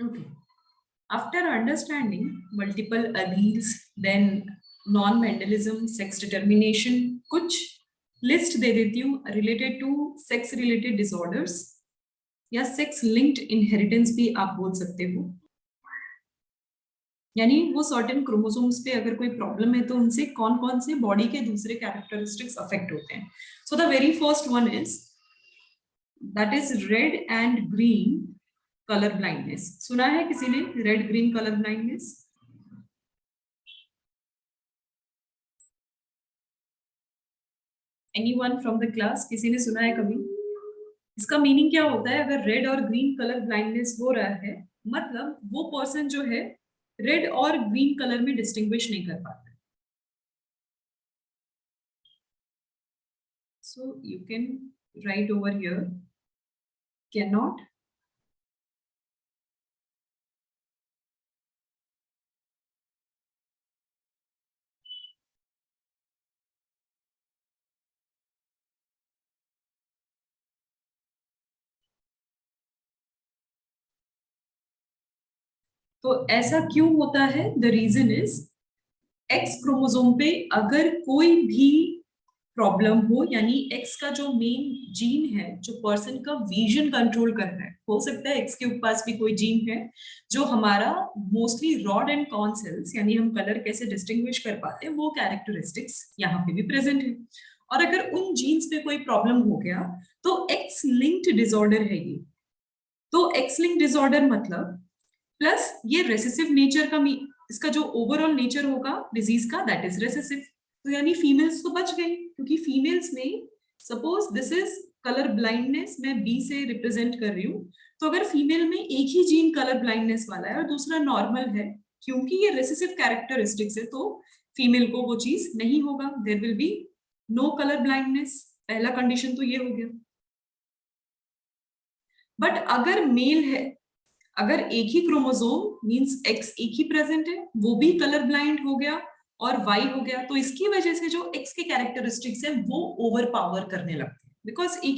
Okay. After understanding multiple alleles, then non-Mendelism, sex determination, कुछ list दे देती हूँ related to sex related disorders या सेक्स लिंक्ड इनहेरिटेंस भी आप बोल सकते हो। यानी वो सर्टेन क्रोमोसोम्स पे अगर कोई प्रॉब्लम है तो उनसे कौन कौन से बॉडी के दूसरे कैरेक्टरिस्टिक्स अफेक्ट होते हैं। So the very first one is that is red and green colour blindness. सुना है किसी ने red green colour blindness? Anyone from the class, किसी ने सुना है कभी? इसका मीनिंग क्या होता है? अगर रेड और ग्रीन कलर ब्लाइंडनेस हो रहा है मतलब वो पर्सन जो है रेड और ग्रीन कलर में डिस्टिंग्विश नहीं कर पाता। So you can write over here cannot तो ऐसा क्यों होता है? The reason is X chromosome पे अगर कोई भी प्रॉब्लम हो, यानी एक्स का जो मेन जीन है जो पर्सन का विजन कंट्रोल कर रहा है, हो सकता है एक्स के पास भी कोई जीन है जो हमारा mostly rod and cone cells यानी हम कलर कैसे डिस्टिंग्विश कर पाते हैं वो कैरेक्टरिस्टिक्स यहाँ पे भी प्रेजेंट है। और अगर उन जीन्स पे कोई प्रॉब्लम हो गया तो एक्स लिंक्ड डिसऑर्डर है ये। तो एक्स लिंक्ड डिसऑर्डर मतलब प्लस ये रेसेसिव नेचर का इसका जो ओवरऑल नेचर होगा डिजीज का दैट इज रेसेसिव। तो यानी फीमेल्स तो बच गई क्योंकि फीमेल्स में suppose this is colour blindness, मैं बी से रिप्रेजेंट कर रही हूँ, तो अगर फीमेल में एक ही जीन कलर ब्लाइंडनेस वाला है और दूसरा नॉर्मल है, क्योंकि ये रेसेसिव कैरेक्टरिस्टिक्स है तो फीमेल को वो चीज नहीं होगा, there will be no colour blindness. पहला कंडीशन तो ये हो गया। बट अगर मेल है, अगर एक ही क्रोमोसोम मींस एक्स एक ही प्रेजेंट है, वो भी कलर ब्लाइंड हो गया और वाई हो गया, तो इसकी वजह से जो एक्स के कैरेक्टरिस्टिक्स है वो ओवर पावर करने लगते हैं बिकॉज एक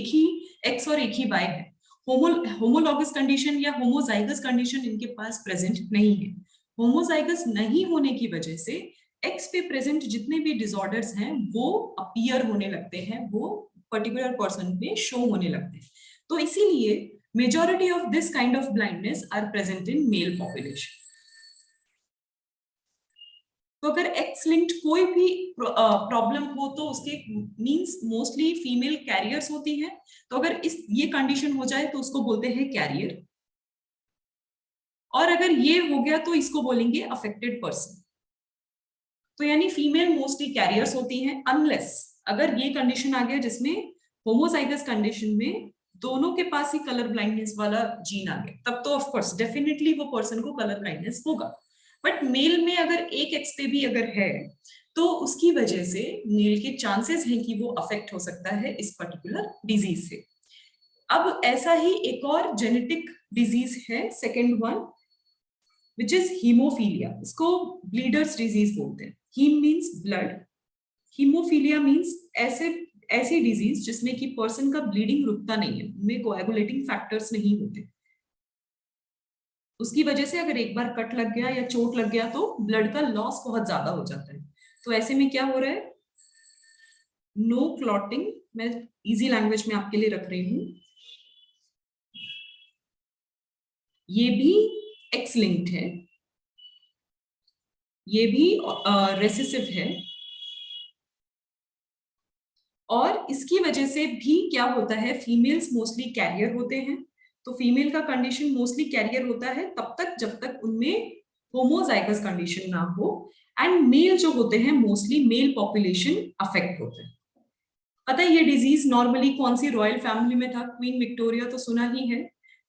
ही एक्स और एक ही वाई है। होमोलॉगस कंडीशन या होमोजाइगस कंडीशन इनके पास प्रेजेंट नहीं है। होमोजाइगस नहीं होने की वजह से एक्स पे प्रेजेंट जितने भी डिसऑर्डर्स हैं वो अपीयर होने लगते हैं, वो पर्टिकुलर पर्सन पे शो होने लगते हैं। तो इसीलिए majority of this kind of blindness are present in male population. तो अगर एक्स लिंक्ड कोई भी प्रॉब्लम हो तो उसके मींस मोस्टली फीमेल कैरियर्स होती है, तो अगर इस ये कंडीशन हो जाए तो उसको बोलते हैं कैरियर, और अगर ये हो गया तो इसको बोलेंगे अफेक्टेड पर्सन। तो यानी फीमेल मोस्टली कैरियर्स होती हैं अनलेस अगर ये कंडीशन आ गया जिसमें होमोजाइगस कंडीशन में दोनों के पास ही कलर ब्लाइंडनेस वाला जीन आ गया, तब तो ऑफ कोर्स डेफिनेटली वो पर्सन को कलर ब्लाइंडनेस होगा। बट मेल में अगर एक एक्स पे भी अगर है तो उसकी वजह से मेल के चांसेस हैं कि वो अफेक्ट हो सकता है इस पर्टिकुलर डिजीज से। अब ऐसा ही एक और जेनेटिक डिजीज है second one which is haemophilia. इसको ब्लीडर्स डिजीज बोलते हैं। Haem means blood, haemophilia means ऐसी डिजीज जिसमें कि पर्सन का ब्लीडिंग रुकता नहीं है, उनमें कोएगुलेटिंग फैक्टर्स नहीं होते, उसकी वजह से अगर एक बार कट लग गया या चोट लग गया तो ब्लड का लॉस बहुत ज्यादा हो जाता है। तो ऐसे में क्या हो रहा है? नो क्लॉटिंग, मैं इजी लैंग्वेज में आपके लिए रख रही हूं, ये भी एक्स लिंक्ड है, ये भी रेसेसिव है, और इसकी वजह से भी क्या होता है, फीमेल्स मोस्टली कैरियर होते हैं। तो फीमेल का कंडीशन मोस्टली कैरियर होता है तब तक जब तक उनमें होमोजाइगस कंडीशन ना हो, एंड मेल जो होते हैं मोस्टली मेल पॉपुलेशन अफेक्ट होते हैं। पता है ये डिजीज नॉर्मली कौन सी रॉयल फैमिली में था? क्वीन विक्टोरिया तो सुना ही है।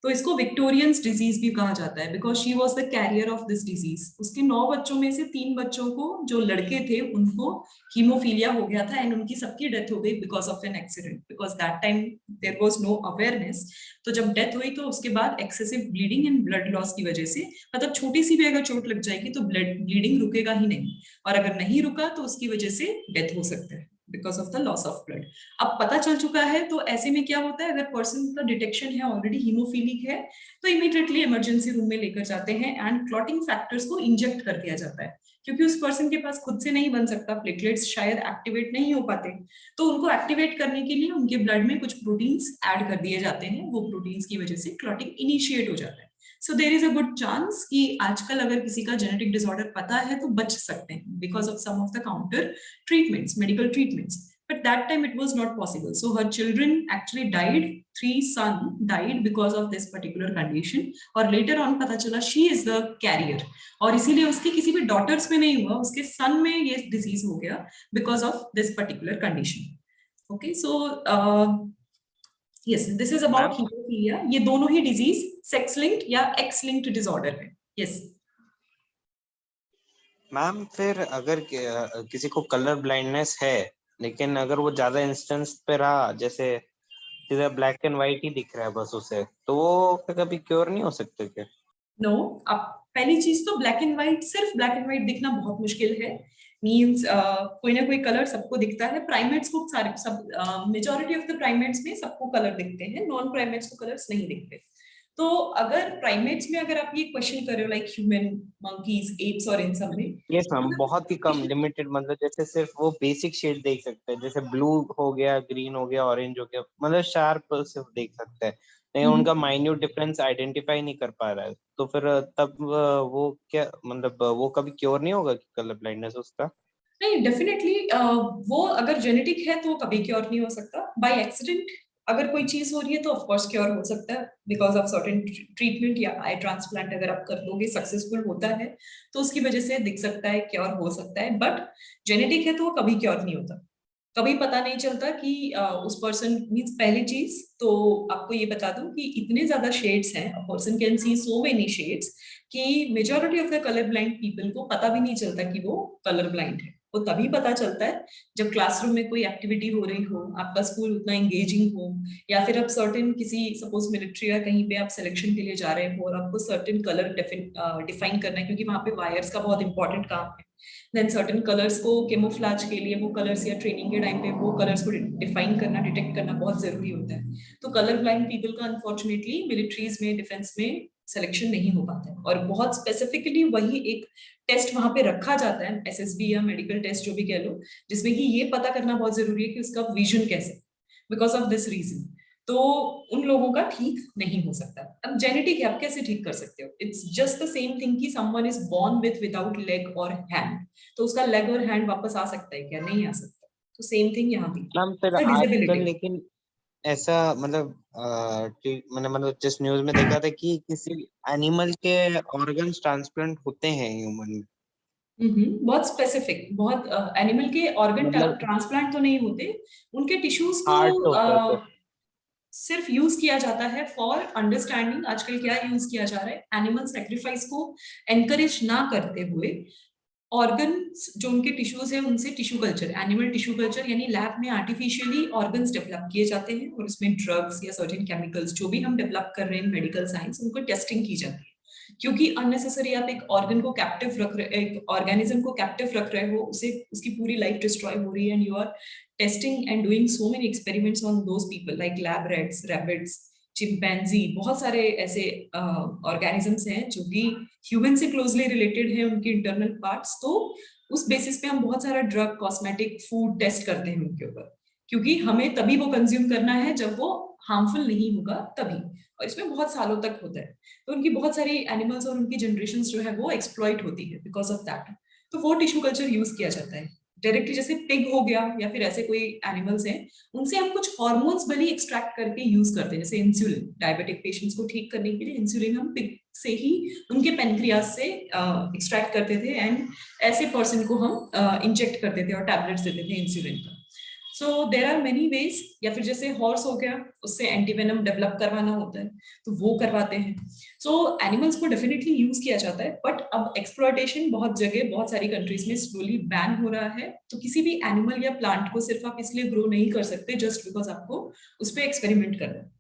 तो इसको विक्टोरियंस डिजीज भी कहा जाता है because she was the carrier of this disease. उसके 9 बच्चों में से 3 बच्चों को जो लड़के थे उनको हीमोफीलिया हो गया था एंड उनकी सबकी डेथ हो गई because of an accident, because that time there was no awareness. तो जब डेथ हुई तो उसके बाद excessive bleeding and blood loss की वजह से, मतलब छोटी सी भी अगर चोट लग जाएगी तो ब्लड ब्लीडिंग रुकेगा ही नहीं, और अगर नहीं रुका तो उसकी वजह से डेथ हो सकता है। Because of the loss of blood. अब पता चल चुका है तो ऐसे में क्या होता है, अगर पर्सन का डिटेक्शन है ऑलरेडी हीमोफीलिक है तो इमीडिएटली इमरजेंसी रूम में लेकर जाते हैं एंड क्लॉटिंग फैक्टर्स को इंजेक्ट कर दिया जाता है, क्योंकि उस पर्सन के पास खुद से नहीं बन सकता, प्लेटलेट्स शायद एक्टिवेट नहीं हो पाते, तो उनको एक्टिवेट करने के लिए उनके ब्लड में कुछ प्रोटीन्स ऐड कर दिए जाते हैं, वो प्रोटीन्स की वजह से क्लॉटिंग इनिशिएट हो जाता है। So there is a good chance कि आजकल अगर किसी का जेनेटिक डिसऑर्डर पता है तो बच सकते हैं because of some of the counter treatments, medical treatments. But that time it was not possible. So her children actually died. 3 sons died because of this particular condition. और later on पता चला she is the carrier. और इसीलिए उसके किसी भी daughters में नहीं हुआ, उसके son में ये disease हो गया because of this particular condition. Okay, so yes, this is about hemophilia. ये दोनों ही disease sex linked या X linked disorder है. Yes. मैम फिर अगर किसी को कलर ब्लाइंडनेस है लेकिन अगर वो ज्यादा इंस्टेंस पे रहा, जैसे सीधा ब्लैक एंड व्हाइट ही दिख रहा है बस उसे, तो वो कभी क्योर नहीं हो सकते क्या? नो, अब पहली चीज तो ब्लैक एंड व्हाइट, सिर्फ ब्लैक एंड व्हाइट दिखना बहुत मुश्किल है। मींस कोई ना कोई कलर सबको दिखता है। प्राइमेट्स को सारे सब मेजॉरिटी ऑफ द प्राइमेट्स में सबको कलर दिखते हैं, नॉन प्राइमेट्स को कलर्स नहीं दिखते। तो अगर प्राइमेट्स में अगर आप ये क्वेश्चन कर रहे हो लाइक ह्यूमन, मंकीज, एप्स और इन सब में, ये हम बहुत ही कम लिमिटेड, मतलब जैसे सिर्फ वो बेसिक शेड देख सकते हैं, जैसे ब्लू हो गया, ग्रीन हो गया, ऑरेंज हो गया, मतलब शार्प सिर्फ देख सकते हैं, नहीं उनका माइन्यूट डिफरेंस आइडेंटिफाई नहीं कर पा रहा है, तो फिर तब वो क्या, मतलब वो कभी क्योर नहीं होगा कलर ब्लाइंडनेस उसका? नहीं, डेफिनेटली वो अगर जेनेटिक है तो कभी क्योर नहीं हो सकता। बाय एक्सीडेंट अगर कोई चीज हो रही है तो ऑफ कोर्स क्योर हो सकता है बिकॉज ऑफ सर्टेन ट्रीटमेंट या आई ट्रांसप्लांट अगर आप कर दोगे, सक्सेसफुल होता है तो उसकी वजह से दिख सकता है, क्योर हो सकता है। बट जेनेटिक है तो वो कभी क्योर नहीं होता, कभी पता नहीं चलता कि उस पर्सन मीन्स, पहली चीज तो आपको ये बता दूं कि इतने ज्यादा शेड्स हैं, a person can see so many shades कि majority of the colour blind people को पता भी नहीं चलता कि वो कलर ब्लाइंड है। वो तभी पता चलता है जब क्लासरूम में कोई एक्टिविटी हो रही हो, आपका स्कूल उतना एंगेजिंग हो, या फिर आप सर्टेन किसी सपोज मिलिट्री या कहीं पे आप सिलेक्शन के लिए जा रहे हो और आपको सर्टेन कलर डिफाइन करना है, क्योंकि वहां पे वायर्स का बहुत इंपॉर्टेंट काम है। देन सर्टेन कलर्स को केमोफ्लाज के लिए वो कलर्स, या ट्रेनिंग के टाइम पे वो कलर्स को डिफाइन करना, डिटेक्ट करना बहुत जरूरी होता है। तो कलर ब्लाइंड पीपल का अनफॉर्चुनेटली मिलिट्रीज में, डिफेंस में सिलेक्शन नहीं हो पाता है। और बहुत स्पेसिफिकली वही एक टेस्ट वहां पे रखा जाता है, एसएसबी या मेडिकल टेस्ट जो भी कह लो, जिसमें कि ये पता करना बहुत जरूरी है कि उसका विजन कैसे, बिकॉज ऑफ दिस रीजन। तो उन लोगों का ठीक नहीं हो सकता। अब जेनेटिक है, आप कैसे ठीक कर सकते हो? It's just the same thing कि someone is born without leg और हैंड, तो उसका लेग और हैंड वापस आ सकता है क्या? नहीं आ सकता। तो सेम थिंग यहाँ भी, मैम फिर आजकल डिसेबिलिटी। लेकिन ऐसा मतलब मैंने मतलब जिस न्यूज में देखा था कि किसी एनिमल के ऑर्गन्स ट्रांसप्लांट होते हैं ह्यूमन में, बहुत स्पेसिफिक, बहुत एनिमल के ऑर्गन मतलब ट्रांसप्लांट तो नहीं होते, उनके टिश्यूज को हार्ट होता है तो। सिर्फ यूज किया जाता है फॉर अंडरस्टैंडिंग। आजकल क्या यूज किया जा रहा है, एनिमल सेक्रीफाइस को एनकरेज ना करते हुए ऑर्गन जो उनके टिश्यूज है उनसे tissue culture, animal tissue culture, यानी लैब में आर्टिफिशियली ऑर्गन्स डेवलप किए जाते हैं और उसमें ड्रग्स या सर्टेन केमिकल्स जो भी हम डेवलप कर रहे हैं मेडिकल साइंस, उनको टेस्टिंग की जाती है। क्योंकि अननेसेसरी आप एक ऑर्गन को कैप्टिव रख रहे, एक ऑर्गेनिज्म को कैप्टिव रख रहे हो, उसे उसकी पूरी लाइफ डिस्ट्रॉय हो रही है, and you are testing and doing so many experiments on those people like lab rats, rabbits, chimpanzee, बहुत सारे ऐसे ऑर्गेनिजम्स हैं जो कि ह्यूमन से क्लोजली रिलेटेड है, उनके इंटरनल पार्ट्स। तो उस बेसिस पे हम बहुत सारा ड्रग, कॉस्मेटिक, फूड टेस्ट करते हैं उनके ऊपर, क्योंकि हमें तभी वो कंज्यूम करना है जब वो हार्मफुल नहीं होगा तभी, और इसमें बहुत सालों तक होता है। तो उनकी बहुत सारी एनिमल्स और उनकी जनरेशंस जो है वो एक्सप्लॉइट होती है बिकॉज ऑफ दैट। तो वो टिश्यू कल्चर यूज किया जाता है डायरेक्टली, जैसे पिग हो गया या फिर ऐसे कोई एनिमल्स हैं, उनसे हम कुछ हॉर्मोन्स भले एक्सट्रैक्ट करके यूज करते हैं, जैसे इंसुलिन, डायबिटिक पेशेंट्स को ठीक करने के लिए इंसुलिन हम पिग से ही, उनके पेनक्रियास से एक्सट्रैक्ट करते थे, एंड ऐसे पर्सन को हम इंजेक्ट करते थे और टैबलेट्स देते थे इंसुलिन का। सो देर आर मेनी वेज। या फिर जैसे हॉर्स हो गया, उससे एंटीवेनम डेवलप करवाना होता है तो वो करवाते हैं। सो एनिमल्स को डेफिनेटली यूज किया जाता है, बट अब एक्सप्लॉयटेशन बहुत जगह, बहुत सारी कंट्रीज में स्लोली बैन हो रहा है। तो किसी भी एनिमल या प्लांट को सिर्फ आप इसलिए ग्रो नहीं कर सकते जस्ट बिकॉज आपको उस पर एक्सपेरिमेंट करना है।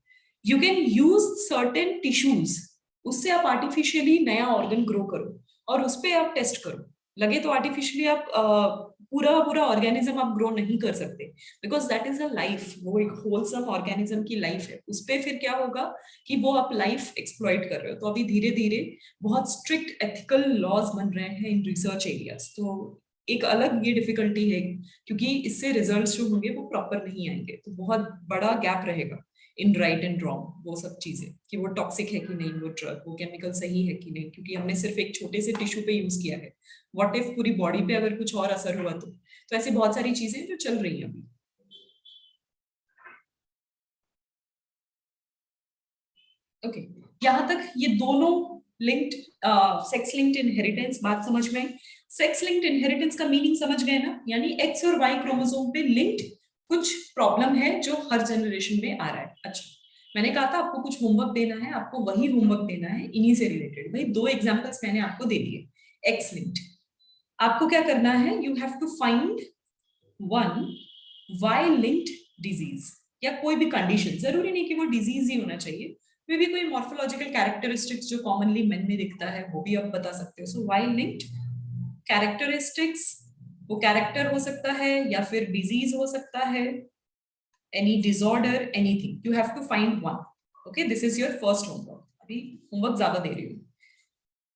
You can use certain tissues, उससे आप आर्टिफिशियली नया ऑर्गन ग्रो करो और उस पर आप टेस्ट करो। लगे तो आर्टिफिशियली आप पूरा पूरा ऑर्गेनिज्म आप ग्रो नहीं कर सकते, because that is a life, वो एक होलसम ऑर्गेनिज्म की लाइफ है। उस पर फिर क्या होगा कि वो आप लाइफ एक्सप्लॉइट कर रहे हो। तो अभी धीरे धीरे बहुत स्ट्रिक्ट एथिकल लॉज बन रहे हैं इन रिसर्च एरियाज। तो एक अलग ये डिफिकल्टी है, क्योंकि इससे रिजल्ट्स जो होंगे वो प्रॉपर नहीं आएंगे। तो बहुत बड़ा गैप रहेगा इन राइट एंड रॉन्ग, वो सब चीजें कि वो टॉक्सिक है कि नहीं, वो ड्रग, वो केमिकल सही है कि नहीं, क्योंकि हमने सिर्फ एक छोटे से टिश्यू पे यूज किया है। व्हाट इफ पूरी बॉडी पे अगर कुछ और असर हुआ तो ऐसी बहुत सारी चीजें जो चल रही हैं अभी। ओके, यहाँ तक ये दोनों लिंक्ड, सेक्स लिंक्ड इनहेरिटेंस बात समझ में। सेक्स लिंक्ड इनहेरिटेंस का मीनिंग समझ गए ना, यानी एक्स और वाई क्रोमोसोम पे लिंक्ड कुछ प्रॉब्लम है जो हर जनरेशन में आ रहा है। अच्छा, मैंने कहा था आपको कुछ होमवर्क देना है, आपको वही होमवर्क देना है इन्हीं से रिलेटेड। भाई दो एग्जांपल्स मैंने आपको दे दिए एक्स लिंक्ड। आपको क्या करना है, you have to find one Y linked disease या कोई भी कंडीशन, जरूरी नहीं कि वो डिजीज ही होना चाहिए, मे भी कोई मॉर्फोलॉजिकल कैरेक्टरिस्टिक्स जो कॉमनली मेन में दिखता है वो भी आप बता सकते हो। सो वाई लिंक्ड कैरेक्टरिस्टिक्स, वो कैरेक्टर हो सकता है या फिर डिजीज हो सकता है, any disorder, anything, you have to find one. Okay, this is your first homework. अभी होमवर्क ज्यादा दे रही हूँ।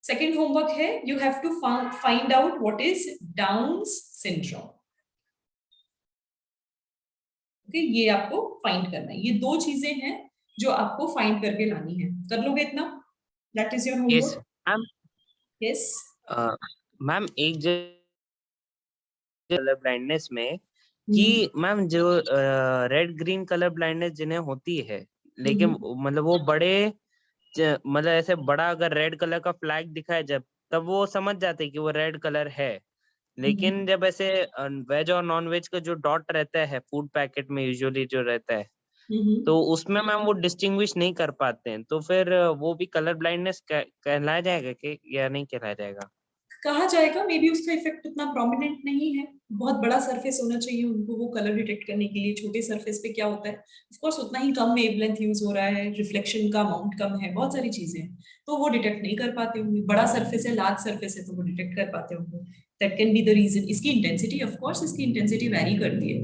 सेकेंड होमवर्क है, you have to find out what is Down's syndrome. Okay, ये आपको फाइंड करना है। ये दो चीजें हैं जो आपको फाइंड करके लानी है। कर लोगे इतना? That is your yes homework. Ma'am. Yes ma'am एक कलर ब्लाइंडनेस में कि मैम जो रेड ग्रीन कलर ब्लाइंडनेस जिन्हें होती है, लेकिन मतलब वो बड़े मतलब ऐसे बड़ा अगर रेड कलर का फ्लैग दिखाए जब, तब वो समझ जाते हैं कि वो रेड कलर है। लेकिन जब ऐसे वेज और नॉन वेज का जो डॉट रहता है फूड पैकेट में यूजुअली जो रहता है, तो उसमें मैम वो डिस्टिंग्विश नहीं कर पाते हैं, तो फिर वो भी कलर ब्लाइंडनेस कहलाया जाएगा कि या नहीं कहलाया जाएगा? कहा जाएगा, मे बी उसका इफेक्ट उतना प्रोमिनेंट नहीं है। बहुत बड़ा सरफेस होना चाहिए उनको वो कलर डिटेक्ट करने के लिए। छोटे सरफेस पे क्या होता है, ऑफ कोर्स उतना ही कम वेवलेंथ यूज हो रहा है, रिफ्लेक्शन का अमाउंट कम है, बहुत सारी चीजें हैं, तो वो डिटेक्ट नहीं कर पाते होंगे। बड़ा सरफेस है, लार्ज सरफेस है, तो वो डिटेक्ट कर पाते होंगे। That can be the reason. इसकी इंटेंसिटी, ऑफ कोर्स इसकी इंटेंसिटी वैरी करती है।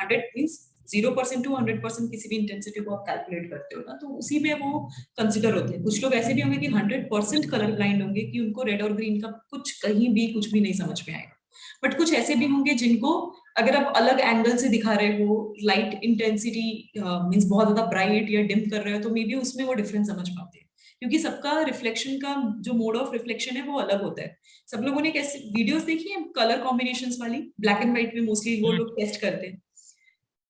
100 मीन्स 0% टू 100% किसी भी इंटेंसिटी को आप कैलकुलेट करते हो ना, तो उसी में वो कंसिडर होते हैं। कुछ लोग ऐसे भी होंगे कि 100% कलर ब्लाइंड होंगे, कि उनको रेड और ग्रीन का कुछ कहीं भी कुछ भी नहीं समझ में आएगा। बट कुछ ऐसे भी होंगे जिनको अगर आप अलग एंगल से दिखा रहे हो, लाइट इंटेंसिटी मीन्स बहुत ज्यादा ब्राइट या डिम कर रहे हो, तो मे बी उसमें वो डिफरेंस समझ पाते हैं, क्योंकि सबका रिफ्लेक्शन का जो मोड ऑफ रिफ्लेक्शन है वो अलग होता है। सब लोगों ने कैसे वीडियोस देखी है कलर कॉम्बिनेशंस वाली, ब्लैक एंड व्हाइट में मोस्टली वो लोग टेस्ट करते हैं,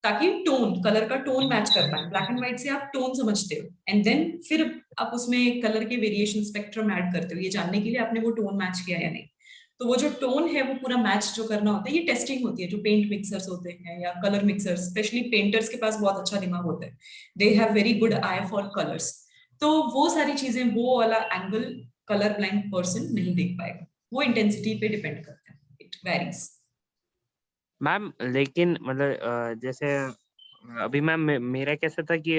ताकि टोन, कलर का टोन मैच कर पाए। ब्लैक एंड व्हाइट से आप टोन समझते हो, एंड देन फिर आप उसमें कलर के वेरिएशन स्पेक्ट्रम ऐड करते हो, ये जानने के लिए आपने वो टोन मैच किया या नहीं। तो वो जो टोन है वो पूरा मैच जो करना होता है, ये टेस्टिंग होती है। जो पेंट मिक्सर्स होते हैं या कलर मिक्सर्स, स्पेशली पेंटर्स के पास बहुत अच्छा दिमाग होता है, they have very good I for colours. तो वो सारी चीजें, वो वाला एंगल कलर ब्लाइंड पर्सन नहीं देख पाएगा। वो इंटेंसिटी पे डिपेंड करता है, इट वेरीज। मैम लेकिन मतलब जैसे अभी मैम मेरा कैसा था कि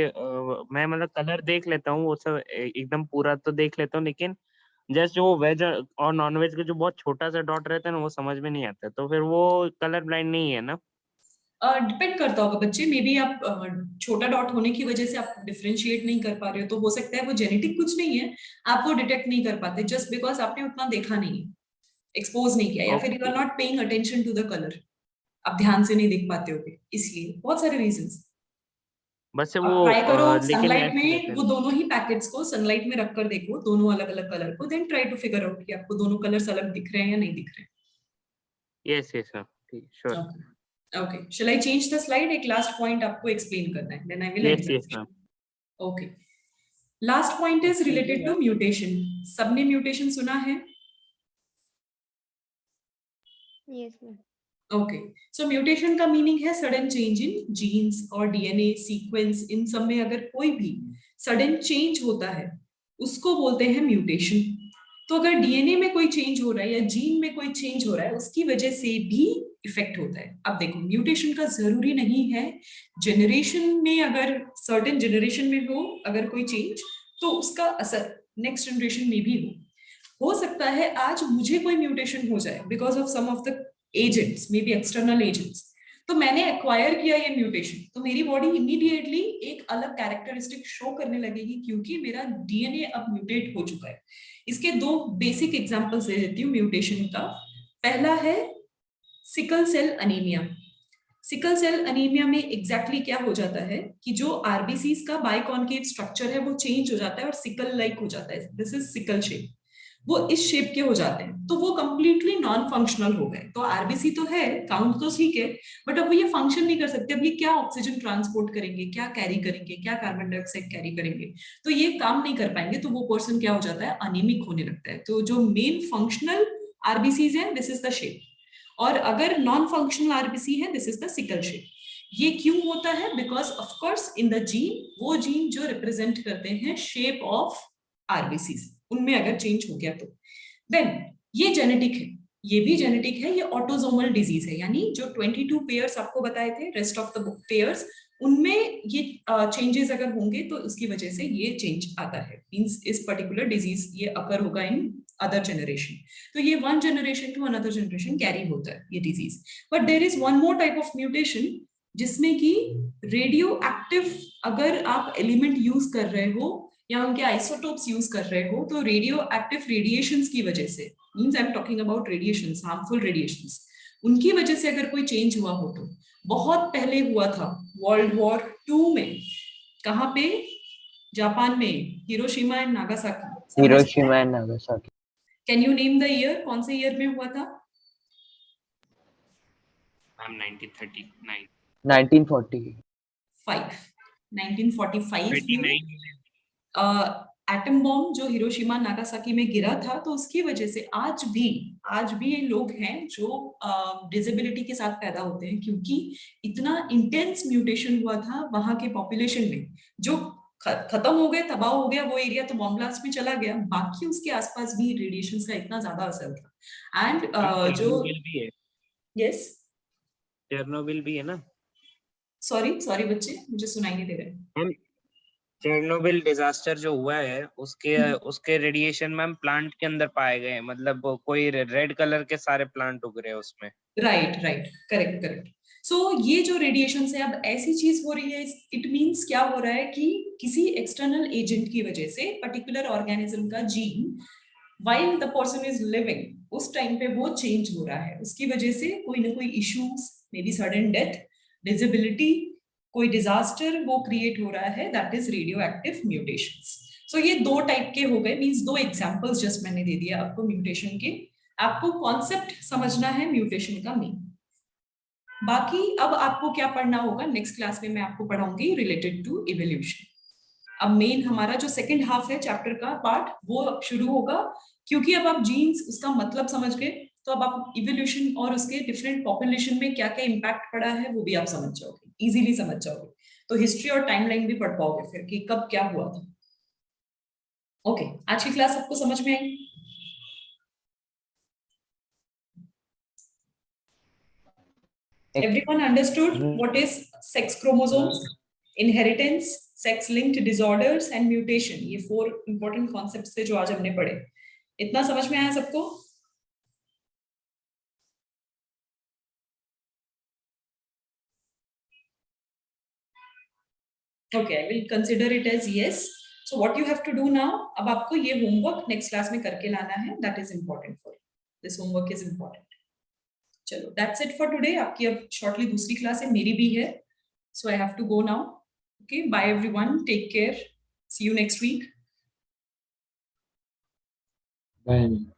मैं मतलब कलर देख लेता हूँ वो सब एकदम पूरा तो देख लेता हूँ, लेकिन जैसे जो वेज और नॉन वेज का जो बहुत छोटा सा डॉट रहता है ना वो समझ में नहीं आता, तो फिर वो कलर ब्लाइंड नहीं है ना? डिपेंड करता होगा बच्चे, मे बी आप छोटा डॉट होने की वजह से आप डिफरेंशिएट नहीं कर पा रहे हो, तो हो सकता है वो जेनेटिक कुछ नहीं है, आप वो डिटेक्ट नहीं कर पाते जस्ट बिकॉज आपने उतना देखा नहीं, एक्सपोज नहीं किया, या फिर you are okay. Not paying attention to the colour, आप ध्यान से नहीं देख पाते होगे, इसलिए बहुत सारे रीजंस। बस वो आप ट्राई करो लेकिन सनलाइट ऐसे रहते में, हैं। वो दोनों ही पैकेट्स को सनलाइट में रखकर देखो, दोनों अलग अलग कलर को, then try to figure out कि आपको दोनों कलर्स अलग दिख रहे हैं या नहीं दिख रहे यस यस मैम, ठीक श्योर। हैं। Okay, shall I change the slide? एक लास्ट पॉइंट आपको एक्सप्लेन करना है, then I will end yes the yes session. Ma'am. Okay, last point is excuse me related to ma'am. Mutation. सबने mutation सुना है? Yes, ma'am. Okay, so mutation का meaning है sudden change in genes और DNA sequence, इन सब में अगर कोई भी सडन चेंज होता है उसको बोलते हैं म्यूटेशन। तो अगर डीएनए में कोई चेंज हो रहा है या जीन में कोई चेंज हो रहा है, उसकी वजह से भी इफेक्ट होता है। अब देखो, म्यूटेशन का जरूरी नहीं है जनरेशन में, अगर सर्टेन जनरेशन में हो अगर कोई चेंज, तो उसका असर नेक्स्ट जनरेशन में भी हो सकता है। आज मुझे कोई म्यूटेशन हो जाए because of some of the agents, may be external agents, तो मैंने एक्वायर किया ये म्यूटेशन, तो मेरी बॉडी इमीडिएटली एक अलग कैरेक्टरिस्टिक शो करने लगेगी क्योंकि मेरा डीएनए अब म्यूटेट हो चुका है। इसके दो बेसिक एग्जांपल्स दे देती हूँ म्यूटेशन का। पहला है sickle cell anaemia. Sickle cell anaemia में एग्जैक्टली क्या हो जाता है कि जो आरबीसीज का बाइकॉन्केव स्ट्रक्चर है वो चेंज हो जाता है और सिकल लाइक हो जाता है, दिस इज सिकल शेप, वो इस शेप के हो जाते हैं, तो वो कंप्लीटली नॉन फंक्शनल हो गए। तो आरबीसी तो है, काउंट तो ठीक है, बट अब वो ये फंक्शन नहीं कर सकते, अब ये क्या ऑक्सीजन ट्रांसपोर्ट करेंगे, क्या कैरी करेंगे, क्या कार्बन डाइऑक्साइड कैरी करेंगे, तो ये काम नहीं कर पाएंगे, तो वो पर्सन क्या हो जाता है, अनीमिक होने लगता है। तो जो मेन फंक्शनल आरबीसीज है, दिस इज द शेप, और अगर नॉन फंक्शनल आरबीसी है, this is the sickle shape. ये क्यों होता है? Because of course in the gene, वो जीन जो रिप्रेजेंट करते हैं शेप ऑफ आरबीसीज, उनमें अगर चेंज हो गया तो देन ये जेनेटिक है, ये भी जेनेटिक है, ये ऑटोसोमल डिजीज है, यानी जो 22 पेयर्स आपको बताए थे, रेस्ट ऑफ द पेयर्स, उनमें ये चेंजेस अगर होंगे तो उसकी वजह से ये चेंज आता है, मींस इस पर्टिकुलर डिजीज ये अकर होगा इन अदर जनरेशन। तो ये one generation to another generation carry होता है ये disease. But there is one more type of mutation जिसमें कि रेडियो एक्टिव अगर आप एलिमेंट यूज कर रहे हो या उनके आइसोटोप्स यूज कर रहे हो, तो रेडियो एक्टिव रेडिएशंस की वजह से, means I am talking about radiations, harmful radiations, उनकी वजह से अगर कोई चेंज हुआ हो, तो बहुत पहले हुआ था वर्ल्ड वॉर 2 में, कहाँ पे? जापान में, Hiroshima and Nagasaki. Hiroshima and Nagasaki. Can you name the year, कौन से ईयर में हुआ था? 1939 1945 में एटम बॉम्ब जो हिरोशिमा नागासाकी में गिरा था, तो उसकी वजह से आज भी ये लोग हैं जो डिसेबिलिटी के साथ पैदा होते हैं, क्योंकि इतना इंटेंस म्यूटेशन हुआ था वहां के पॉपुलेशन में, जो खत्म हो गए, तबाह हो गया वो एरिया, तो बॉम्ब ब्लास्ट में चला गया, बाकी उसके आसपास भी रेडिएशन का इतना ज्यादा असर था। एंड जो यस चेरनोबिल भी है ना, सॉरी बच्चे, मुझे सुनाई नहीं दे रहे। चेरनोबिल डिजास्टर जो हुआ है उसके रेडिएशन मैम प्लांट के अंदर पाए गए, मतलब कोई रेड कलर के सारे प्लांट उग रहे हैं उसमें। Right, correct. सो ये जो रेडिएशन से अब ऐसी चीज हो रही है, इट मींस क्या हो रहा है कि किसी एक्सटर्नल एजेंट की वजह से पर्टिकुलर ऑर्गेनिज्म का gene while the person is living, उस टाइम पे वो चेंज हो रहा है, उसकी वजह से कोई ना कोई issues, may be sudden death, disability, कोई डिजास्टर वो क्रिएट हो रहा है, that is radio active mutations. So ये दो टाइप के हो गए, मींस दो एग्जांपल्स जस्ट मैंने दे दिया आपको म्यूटेशन के। आपको कॉन्सेप्ट समझना है म्यूटेशन का मेन, बाकी अब आपको क्या पढ़ना होगा नेक्स्ट क्लास में मैं आपको पढ़ाऊंगी रिलेटेड टू इवोल्यूशन। अब मेन हमारा जो सेकंड हाफ है चैप्टर का पार्ट, वो अब शुरू होगा, क्योंकि अब आप जीन्स उसका मतलब समझ गए, तो अब आप इवोल्यूशन और उसके डिफरेंट पॉपुलेशन में क्या क्या इम्पैक्ट पड़ा है वो भी आप समझ जाओगे, इजीली समझ जाओगे, तो हिस्ट्री और टाइमलाइन भी पढ़ पाओगे फिर कि कब क्या हुआ था। ओके, आज की क्लास सबको समझ में आई? Everyone understood what is sex chromosomes, inheritance, sex linked disorders and mutation, ये 4 important concepts थे जो आज हमने पढ़े। इतना समझ में आया सबको? Okay, I will consider it as yes. So what you have to do now, अब आपको ये homework next class में करके लाना है, that is important for you. This homework is important. चलो, that's it for today. आपकी अब shortly दूसरी क्लास है, मेरी भी है, so I have to go now. Okay, bye everyone. Take care. See you next week. Bye.